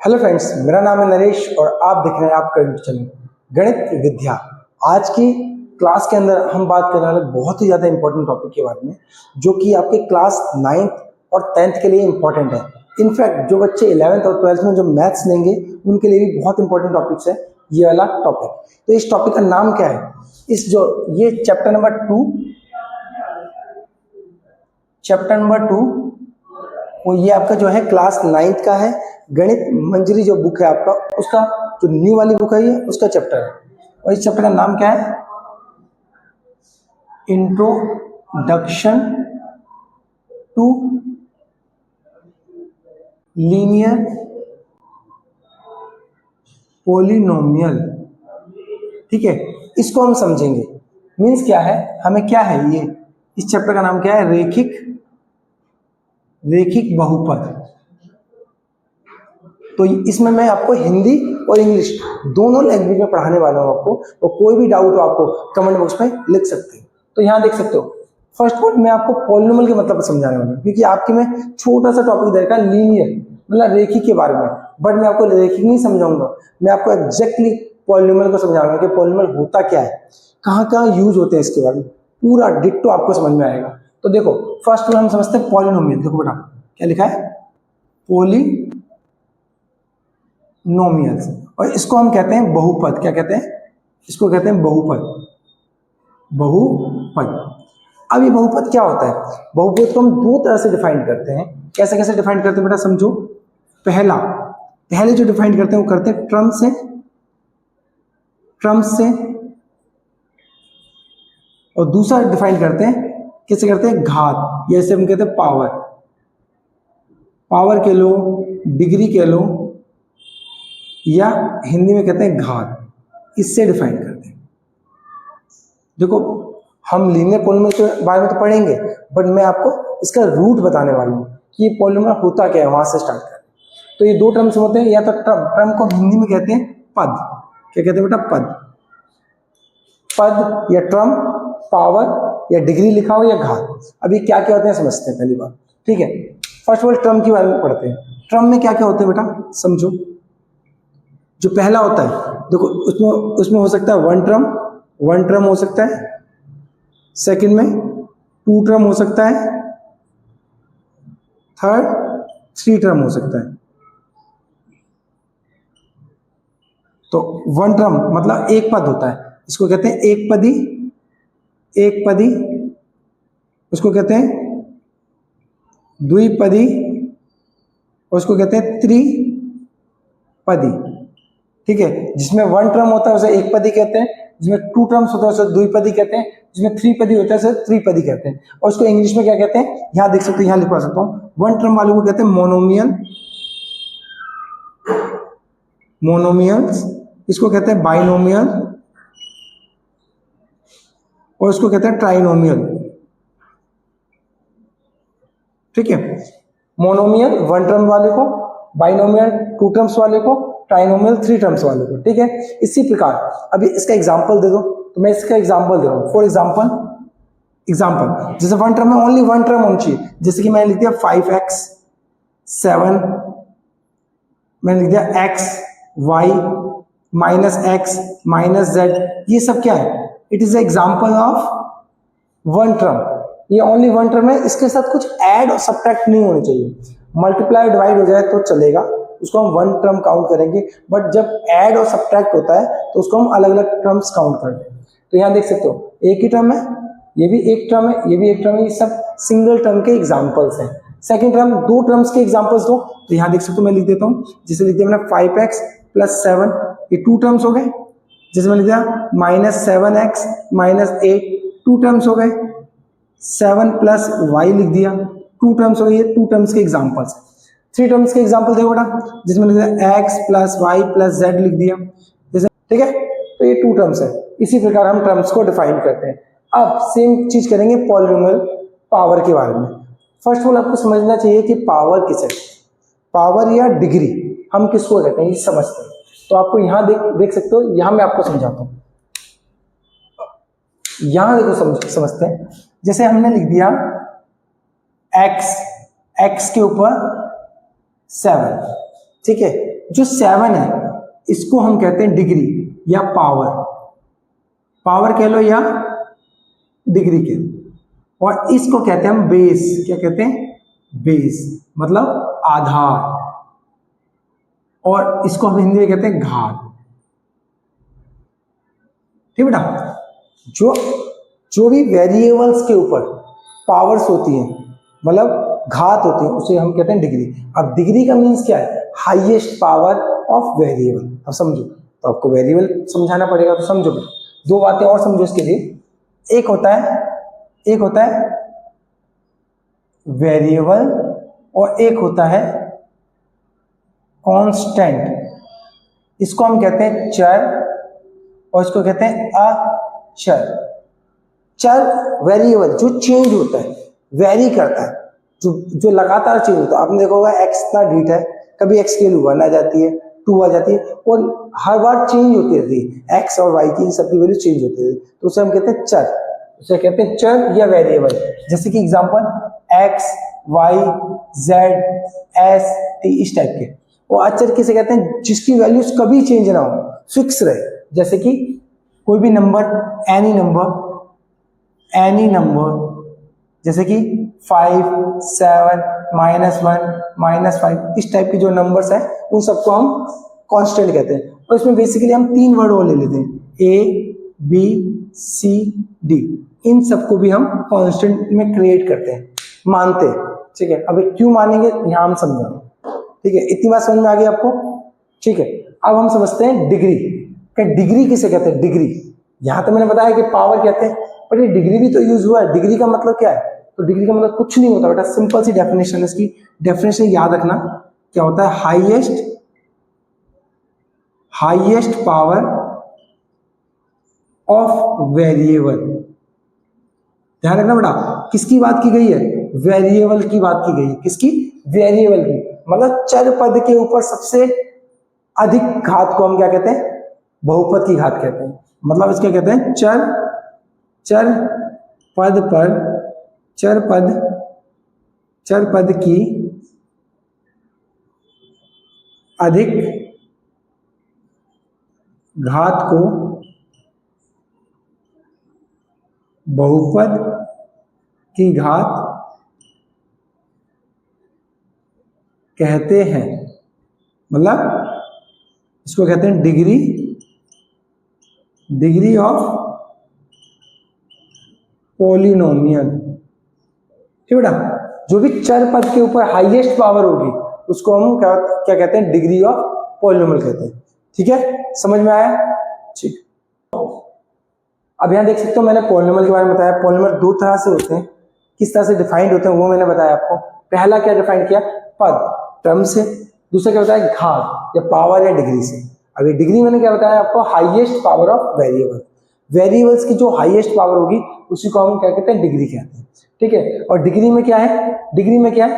Hello friends, मेरा नाम है नरेश और आप देख रहे हैं आपका यूट्यूब चैनल गणित विद्या। आज की क्लास के अंदर हम बात करने वाले बहुत ही ज़्यादा इंपॉर्टेंट टॉपिक के बारे में, जो कि आपके क्लास 9th और 10th के लिए इंपॉर्टेंट है। इनफैक्ट जो बच्चे 11th और 12th में जो मैथ्स लेंगे उनके लिए भी बहुत इंपॉर्टेंट टॉपिक्स है ये वाला टॉपिक। तो इस टॉपिक का नाम क्या है? ये चैप्टर नंबर 2 वो ये आपका जो है क्लास 9th का है। गणित मंजरी जो बुक है आपका, उसका जो न्यू वाली बुक है ये उसका चैप्टर है। और इस चैप्टर का नाम क्या है? Introduction to linear polynomial. ठीक है, इसको हम समझेंगे। मीन्स क्या है, हमें क्या है ये, इस चैप्टर का नाम क्या है? रेखिक बहुपद। तो इसमें मैं आपको हिंदी और इंग्लिश दोनों लैंग्वेज में पढ़ाने वाला हूं आपको। तो कोई भी डाउट हो आपको कमेंट बॉक्स में लिख सकते हैं। तो यहाँ देख सकते हो, फर्स्ट पॉइंट मैं आपको पॉलिनोमियल के मतलब समझाने वाला हूँ, क्योंकि आपके में छोटा सा टॉपिक दे रखा है लीनियर मतलब रेखिक के बारे में। बट मैं आपको रेखिक नहीं समझाऊंगा, मैं आपको एग्जैक्टली पॉलिनोमियल को समझाऊंगा कि पॉलिनोमियल होता क्या है, कहाँ कहाँ यूज होते हैं, इसके बारे में पूरा डिट्टो आपको समझ में आएगा। तो देखो, फर्स्ट में हम समझते हैं पॉलिनोमियल। देखो बेटा क्या लिखा है, पॉलिनोमियल्स, और इसको हम कहते हैं बहुपद। क्या कहते हैं? इसको कहते हैं बहुपद। अब ये बहुपद क्या होता है? बहुपद को हम दो तरह से डिफाइन करते हैं। कैसे कैसे डिफाइन करते हैं बेटा समझो। पहले जो डिफाइन करते हैं वो करते हैं ट्रम्स से, और दूसरा डिफाइन करते हैं किससे करते हैं? घात, जैसे हम कहते हैं पावर कह लो, डिग्री कह लो, या हिंदी में कहते हैं घात। इससे डिफाइन करते हैं। देखो, हम लीनियर पॉलिनोमियल के बारे में तो पढ़ेंगे, बट मैं आपको इसका रूट बताने वाला हूँ कि ये पॉलिनोमियल होता क्या है, वहां से स्टार्ट करें। तो ये दो टर्म्स होते हैं, या तो टर्म को हिंदी में कहते हैं पद। क्या कहते हैं बेटा? पद या टर्म, पावर या डिग्री लिखा हो, या घात। अब ये क्या क्या होते हैं समझते हैं पहली बार। ठीक है, फर्स्ट ऑफ ऑल टर्म के बारे में पढ़ते हैं। टर्म में क्या क्या होते हैं बेटा समझो। जो पहला होता है, देखो उसमें हो सकता है वन टर्म हो सकता है। सेकंड में 2 टर्म हो सकता है। थर्ड 3 टर्म हो सकता है। तो वन टर्म मतलब एक पद होता है, इसको कहते हैं एक पदी। उसको कहते हैं द्विपदी, और उसको कहते हैं त्रिपदी। ठीक है, जिसमें वन टर्म होता है उसे एक पदी कहते हैं, जिसमें 2 टर्म्स होता है उसे द्विपदी कहते हैं, जिसमें 3 पदी होता है उसे त्रिपदी कहते हैं। और उसको इंग्लिश में क्या कहते हैं, यहां देख सकते हो, यहां लिखवा सकता हूं। वन टर्म वालों को कहते हैं मोनोमियल्स, इसको कहते हैं बाइनोमियल, और इसको कहते हैं ट्राइनोमियल। ठीक है, मोनोमियल वन टर्म वाले को, बाइनोमियल 2 टर्म्स वाले को, ट्राइनोमियल 3 टर्म्स वाले को। ठीक है, इसी प्रकार अभी इसका एग्जांपल दे दो, तो मैं इसका एग्जांपल दे रहा हूं। फॉर एग्जांपल जैसे वन टर्म में ओनली वन टर्म होनी चाहिए, जैसे कि मैंने लिख दिया 5x 7, मैंने लिख दिया x y -x -z। ये सब क्या है? It is example of one term. ये ओनली वन टर्म है, इसके साथ कुछ ऐड और सब्ट्रैक्ट नहीं होने चाहिए। मल्टीप्लाई डिवाइड हो जाए तो चलेगा, उसको हम वन टर्म काउंट करेंगे। बट जब ऐड और सब्ट्रैक्ट होता है तो उसको हम अलग अलग टर्म्स काउंट करते हैं। तो यहाँ देख सकते हो, एक ही टर्म है, ये भी एक टर्म है, ये भी एक टर्म है। ये सब सिंगल टर्म के एग्जाम्पल्स हैं। सेकेंड टर्म 2 टर्म्स के एग्जाम्पल्स दो, तो यहाँ देख सकते हो, मैं लिख देता हूँ। जैसे लिख दिया मैंने 5x + 7, ये 2 टर्म्स हो गए। जैसे मैंने लिख दिया -7x -8, 2 टर्म्स हो गए। 7 + y लिख दिया, 2 टर्म्स हो गए। ये 2 टर्म्स के एग्जाम्पल्स। 3 टर्म्स के एग्जाम्पल देखो बेटा, जिसमें लिख दिया x + y + z लिख दिया। जैसे ठीक है, तो ये 2 टर्म्स है। इसी प्रकार हम टर्म्स को डिफाइन करते हैं। अब सेम चीज करेंगे पॉलिनोमियल पावर के बारे में। फर्स्ट ऑफ ऑल आपको समझना चाहिए कि पावर किस है, पावर या डिग्री हम किसको कहते हैं, ये समझते हैं। तो आपको यहाँ देख सकते हो, यहाँ मैं आपको समझाता हूँ। यहाँ देखो समझते हैं। जैसे हमने लिख दिया x के ऊपर 7, ठीक है, जो 7 है इसको हम कहते हैं डिग्री या पावर, पावर कह लो या डिग्री कह लो, और इसको कहते हैं हम बेस। क्या कहते हैं? बेस मतलब आधार, और इसको हम हिंदी में कहते हैं घात। ठीक बेटा, जो भी वेरिएबल्स के ऊपर पावर्स होती हैं मतलब घात होती है उसे हम कहते हैं डिग्री। अब डिग्री का मीन्स क्या है? Highest power of variable. अब समझो, तो आपको वेरिएबल समझाना पड़ेगा, तो समझो बेटा। दो बातें और समझो इसके लिए। एक होता है वेरिएबल और एक होता है कांस्टेंट। इसको हम कहते हैं चर और इसको कहते हैं अचर। चर वेरिएबल जो चेंज होता है, वेरी करता है, जो लगातार चेंज होता है। आपने देखा होगा एक्स इतना ढीठ है, कभी एक्स की वैल्यू 1 आ जाती है, 2 आ जाती है, और हर बार चेंज होती रहती है। एक्स और वाई की सबकी वैल्यू चेंज होती है, तो उसे हम कहते हैं चर, उसे कहते हैं चर या वेरिएबल। जैसे कि example x, y, z, s, t, इस टाइप के। और अचर किसे कहते हैं? जिसकी वैल्यूज कभी चेंज ना हो, फिक्स रहे। जैसे कि कोई भी नंबर, एनी नंबर, जैसे कि 5, 7, -1, -5, इस टाइप के जो नंबर्स हैं उन सबको हम कांस्टेंट कहते हैं। और इसमें बेसिकली हम 3 वर्ड और ले लेते हैं, ए, बी, सी, डी। इन सबको भी हम कांस्टेंट में क्रिएट करते हैं, मानते हैं। ठीक है, अब क्यों मानेंगे यहां हम समझाएंगे। ठीक है, इतनी बात समझ में आ गई आपको? ठीक है, अब हम समझते हैं डिग्री। डिग्री किसे कहते हैं? डिग्री, यहां तो मैंने बताया कि पावर कहते हैं, पर ये डिग्री भी तो यूज हुआ है। डिग्री का मतलब क्या है? तो डिग्री का मतलब कुछ नहीं होता बेटा, सिंपल सी डेफिनेशन है इसकी। डेफिनेशन याद रखना, क्या होता है? Highest power of variable. ध्यान रखना बेटा, किसकी बात की गई है? वेरिएबल की बात की गई है। किसकी? वेरिएबल की, मतलब चर पद के ऊपर सबसे अधिक घात को हम क्या कहते हैं? बहुपद की घात कहते हैं। मतलब इसके कहते हैं चर पद की अधिक घात को बहुपद की घात कहते हैं। मतलब इसको कहते हैं डिग्री ऑफ पॉलिनोमियल। ठीक बेटा, जो भी चर पद के ऊपर हाईएस्ट पावर होगी उसको हम क्या कहते हैं? डिग्री ऑफ पॉलिनोमियल कहते हैं। ठीक है, समझ में आया? ठीक। अब यहां देख सकते हो मैंने पॉलिनोमियल के बारे में बताया। पॉलिनोमियल 2 तरह से होते हैं, किस तरह से डिफाइंड होते हैं वो मैंने बताया आपको। पहला क्या डिफाइन किया? पद, टर्म से। दूसरा क्या बताया? घात या पावर या डिग्री से। अभी डिग्री मैंने क्या बताया आपको? Highest power of variable. Variables की जो हाईएस्ट पावर होगी उसी को हम क्या कहते हैं? डिग्री कहते हैं। ठीक है, और डिग्री में क्या है? डिग्री में क्या है?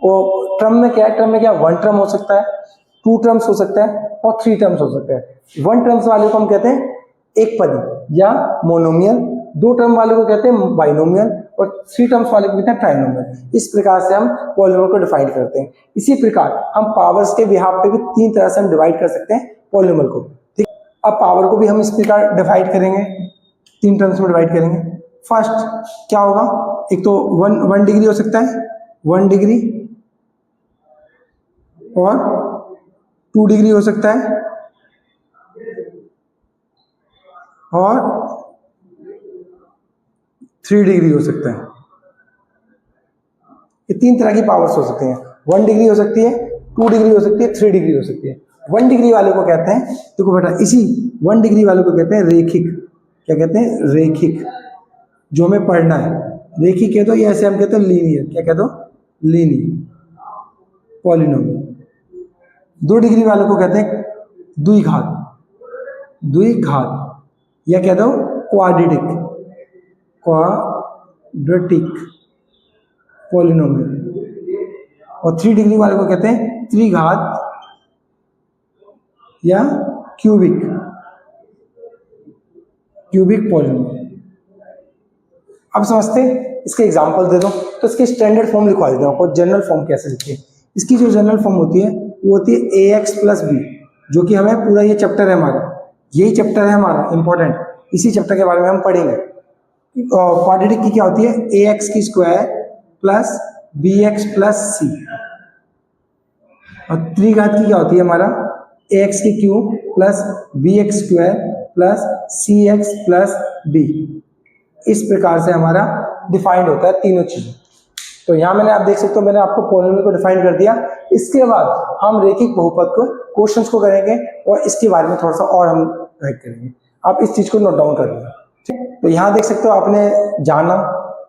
वो टर्म में क्या है? टर्म में क्या? 1 टर्म हो सकता है, 2 टर्म्स हो सकता है और 3 टर्म्स हो सकता है। 1 टर्म्स वाले को हम कहते हैं एक पदी या मोनोमियल, 2 टर्म वाले को कहते हैं बाइनोमियल और 3 टर्म्स वाले को कहते हैं ट्राइनोमियल। इस प्रकार से हम पॉलिनोमियल को डिफाइन करते हैं। इसी प्रकार हम पावर्स के बिहाफ पे भी 3 तरह से हम डिवाइड कर सकते हैं पॉलिनोमियल को। ठीक, अब पावर को भी हम इस प्रकार डिवाइड करेंगे, 3 टर्म्स में डिवाइड करेंगे। फर्स्ट क्या होगा? एक तो 1 डिग्री हो सकता है, 1 डिग्री, और 2 डिग्री हो सकता है, और 3 डिग्री हो सकता है। ये 3 तरह की पावर्स हो सकते हैं। 1 डिग्री हो सकती है, 2 डिग्री हो सकती है, 3 डिग्री हो सकती है। 1 डिग्री वाले को कहते हैं, देखो बेटा, इसी 1 डिग्री वाले को कहते हैं रेखिक। क्या कहते हैं? रेखिक, जो हमें पढ़ना है। रेखिक कह दो, या ऐसे हम कहते हैं लीनियर। क्या कह दो? Linear polynomial. 2 डिग्री वाले को कहते हैं द्विघात, या कह दो क्वाड्रेटिक पॉलिनोमियल। और 3 डिग्री वाले को कहते हैं त्रिघात या क्यूबिक पॉलिनोमियल। अब समझते हैं, इसके एग्जांपल दे दो। तो इसकी स्टैंडर्ड फॉर्म लिखवा देता हूँ आपको। जनरल फॉर्म कैसे लिखते हैं? इसकी जो जनरल फॉर्म होती है वो होती है ए एक्स प्लस बी, जो कि हमें पूरा ये चैप्टर है हमारा, यही चैप्टर है हमारा इंपॉर्टेंट, इसी चैप्टर के बारे में हम पढ़ेंगे। क्वाड्रेटिक की क्या होती है, ए एक्स की square plus B X plus C, और त्रिघात की क्या होती है हमारा, ए एक्स की cube plus B X square plus C X plus D. इस प्रकार से हमारा डिफाइंड होता है तीनों चीजें। तो यहाँ मैंने आप देख सकते हो, मैंने आपको पॉलिनोमियल को डिफाइन कर दिया। इसके बाद हम रेखिक बहुपद को क्वेश्चंस को करेंगे और इसके बारे में थोड़ा सा और हम राइट करेंगे। आप इस चीज को नोट डाउन कर लेना, ठीक। तो यहाँ देख सकते हो, आपने जाना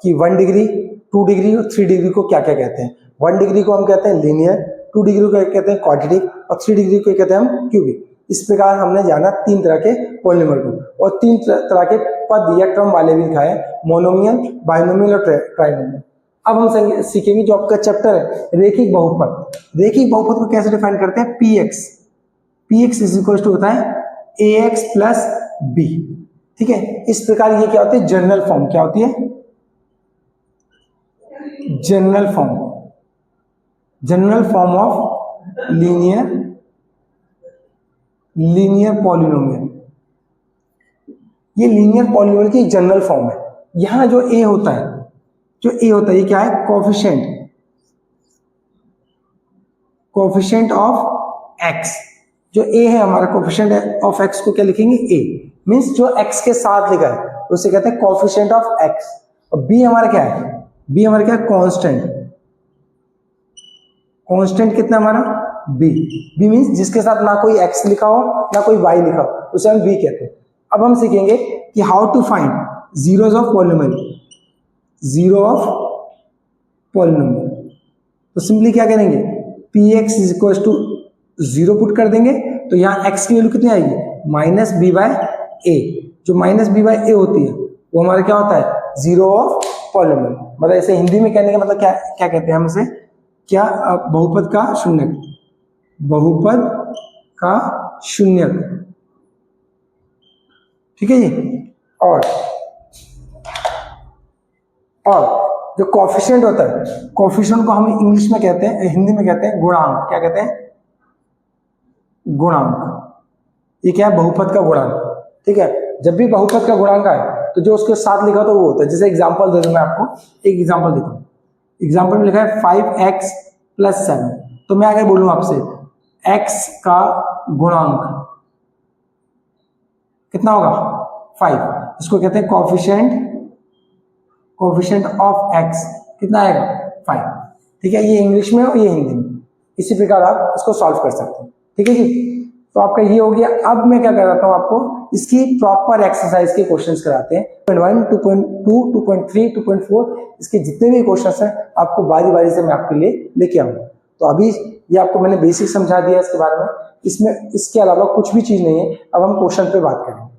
कि 1 डिग्री 2 डिग्री और 3 डिग्री को क्या क्या कहते हैं। 1 डिग्री को हम कहते हैं लीनियर, 2 डिग्री को कहते हैं क्वाड्रेटिक और 3 डिग्री को कहते हैं हम क्यूबिक। इस प्रकार हमने जाना 3 तरह के पॉलिनोमियल को, और 3 तरह के पद या क्रम वाले भी दिखाए, मोनोमियल, बाइनोमियल और ट्राइनोमियल। अब हम सीखेंगे जो आपका चैप्टर है रेखिक बहुपद। रेखिक बहुपद को कैसे डिफाइन करते हैं, p x, p x is equal to होता है ए एक्स प्लस बी, ठीक है। इस प्रकार ये क्या होती है, जनरल फॉर्म, क्या होती है, general form, general form of linear polynomial. ये लीनियर पॉलिनोमियल की जनरल फॉर्म है। यहां जो ए होता है, जो ए होता है ये क्या है, कोफिशिएंट ऑफ एक्स। जो ए है हमारा कोफिशिएंट ऑफ एक्स को क्या लिखेंगे, ए मींस जो एक्स के साथ लिखा है उसे कहते हैं कोफिशिएंट ऑफ एक्स। और बी हमारा क्या है, बी हमारा क्या है, कांस्टेंट। कांस्टेंट कितना हमारा, बी, बी मींस जिसके साथ ना कोई एक्स लिखा हो ना कोई वाई लिखा हो, उसे हम बी कहते हैं। अब हम सीखेंगे कि how to find zeros of polynomial, zero of polynomial. तो सिंपली क्या करेंगे, p x is equal to 0 put कर देंगे, तो यहाँ x की वैल्यू कितनी आएगी, माइनस बी बाय ए। जो माइनस बी बाय ए होती है वो हमारा क्या होता है, जीरो ऑफ पॉलिनोमियल। मतलब ऐसे हिंदी में कहने का मतलब क्या क्या कहते हैं हम इसे, क्या, बहुपद का शून्यक, बहुपद का शून्यक, ठीक है जी। और जो कोफिशिएंट होता है, कोफिशिएंट को हम इंग्लिश में कहते हैं, हिंदी में कहते हैं गुणांक। क्या कहते हैं, गुणांक। ये क्या है, बहुपद का गुणांक, ठीक है। जब भी बहुपद का गुणांक आए तो जो उसके साथ लिखा होता है वो होता है। जैसे एग्जांपल दे दूं मैं आपको, एक एग्जांपल देता हूं। एग्जांपल में लिखा है 5x प्लस 7, तो मैं अगर बोलूं आपसे x का गुणांक कितना होगा, 5, इसको कहते हैं कोफिशिएंट ऑफ x, कितना आएगा, 5, ठीक है। ये इंग्लिश में और ये हिंदी में, इसी प्रकार आप इसको सॉल्व कर सकते हैं, ठीक है जी। तो आपका ये हो गया। अब मैं क्या कराता हूं आपको, इसकी प्रॉपर एक्सरसाइज के क्वेश्चंस कराते हैं। 2.1, 2.2, 2.3, 2.4 इसके जितने भी क्वेश्चंस हैं आपको बारी बारी से मैं आपके लिए लेके आऊंगा। तो अभी ये आपको मैंने बेसिक समझा दिया इसके बारे में, इसमें इसके अलावा कुछ भी चीज नहीं है। अब हम क्वेश्चन पे बात करेंगे।